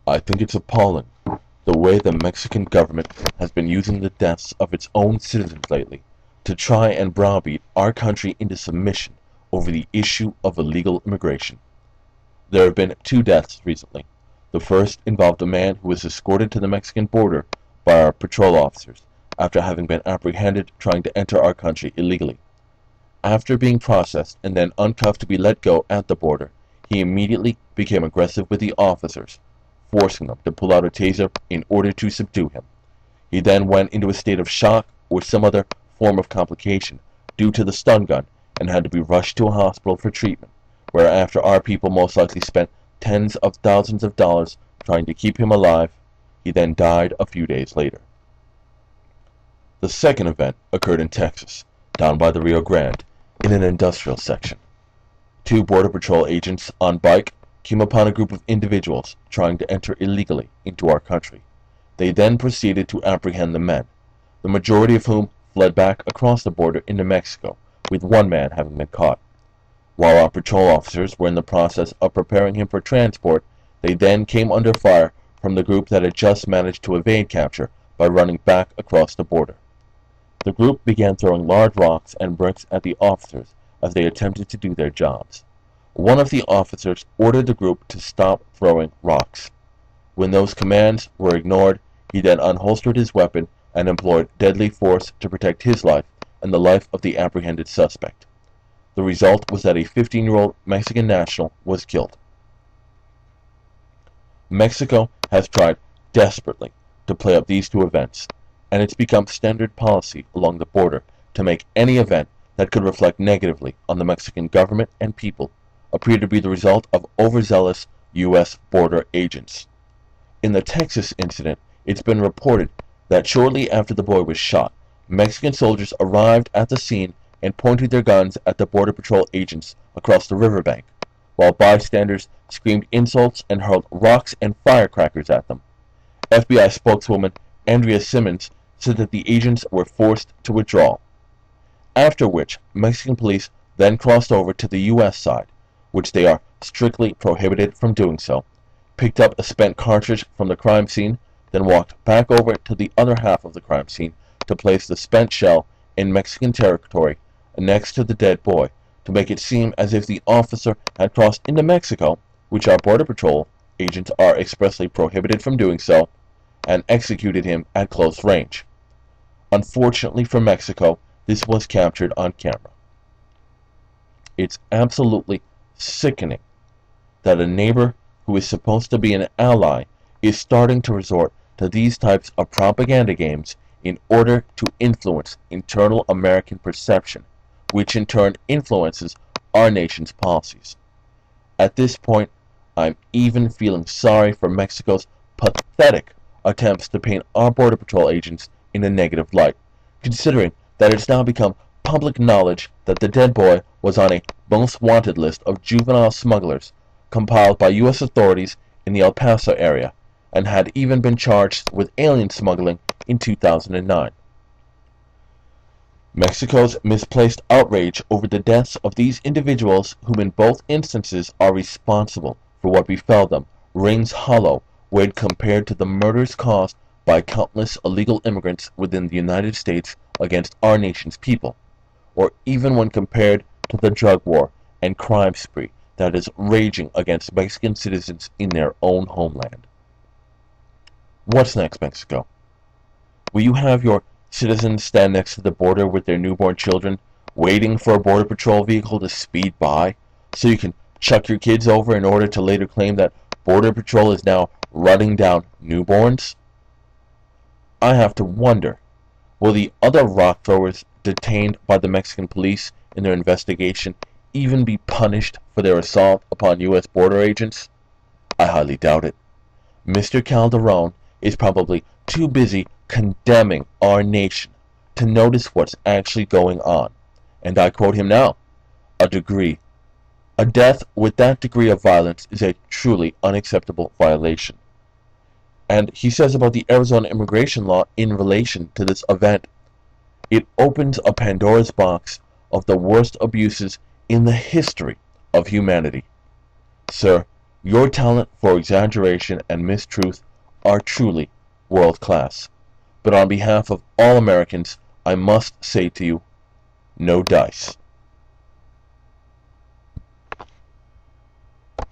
I think it's appalling the way the Mexican government has been using the deaths of its own citizens lately to try and browbeat our country into submission over the issue of illegal immigration. There have been two deaths recently. The first involved a man who was escorted to the Mexican border by our patrol officers after having been apprehended trying to enter our country illegally. After being processed and then uncuffed to be let go at the border, he immediately became aggressive with the officers, forcing them to pull out a taser in order to subdue him. He then went into a state of shock or some other form of complication due to the stun gun and had to be rushed to a hospital for treatment, where after our people most likely spent tens of thousands of dollars trying to keep him alive, he then died a few days later. The second event occurred in Texas, down by the Rio Grande, in an industrial section. Two Border Patrol agents on bike came upon a group of individuals trying to enter illegally into our country. They then proceeded to apprehend the men, the majority of whom fled back across the border into Mexico, with one man having been caught. While our patrol officers were in the process of preparing him for transport, they then came under fire from the group that had just managed to evade capture by running back across the border. The group began throwing large rocks and bricks at the officers as they attempted to do their jobs. One of the officers ordered the group to stop throwing rocks. When those commands were ignored, he then unholstered his weapon and employed deadly force to protect his life and the life of the apprehended suspect. The result was that a 15-year-old Mexican national was killed. Mexico has tried desperately to play up these two events, and it's become standard policy along the border to make any event that could reflect negatively on the Mexican government and people appear to be the result of overzealous U.S. border agents. In the Texas incident, it's been reported that shortly after the boy was shot, Mexican soldiers arrived at the scene and pointed their guns at the Border Patrol agents across the riverbank, while bystanders screamed insults and hurled rocks and firecrackers at them. FBI spokeswoman Andrea Simmons said that the agents were forced to withdraw, after which Mexican police then crossed over to the U.S. side, which they are strictly prohibited from doing so, picked up a spent cartridge from the crime scene, then walked back over to the other half of the crime scene to place the spent shell in Mexican territory next to the dead boy, to make it seem as if the officer had crossed into Mexico, which our Border Patrol agents are expressly prohibited from doing so, and executed him at close range. Unfortunately for Mexico, this was captured on camera. It's absolutely sickening that a neighbor who is supposed to be an ally is starting to resort to these types of propaganda games in order to influence internal American perception, which in turn influences our nation's policies. At this point, I'm even feeling sorry for Mexico's pathetic attempts to paint our Border Patrol agents in a negative light, considering that it's now become public knowledge that the dead boy was on a most wanted list of juvenile smugglers compiled by U.S. authorities in the El Paso area, and had even been charged with alien smuggling in 2009. Mexico's misplaced outrage over the deaths of these individuals, whom in both instances are responsible for what befell them, rings hollow when compared to the murders caused by countless illegal immigrants within the United States against our nation's people, or even when compared to the drug war and crime spree that is raging against Mexican citizens in their own homeland. What's next, Mexico? Will you have your citizens stand next to the border with their newborn children, waiting for a Border Patrol vehicle to speed by, so you can chuck your kids over in order to later claim that Border Patrol is now running down newborns? I have to wonder, will the other rock throwers detained by the Mexican police in their investigation even be punished for their assault upon U.S. border agents? I highly doubt it. Mr. Calderon is probably too busy condemning our nation to notice what's actually going on. And I quote him now, a death with that degree of violence is a truly unacceptable violation. And he says about the Arizona immigration law in relation to this event, it opens a Pandora's box of the worst abuses in the history of humanity. Sir, Your talent for exaggeration and mistruth are truly world class. But on behalf of all Americans, I must say to you, no dice.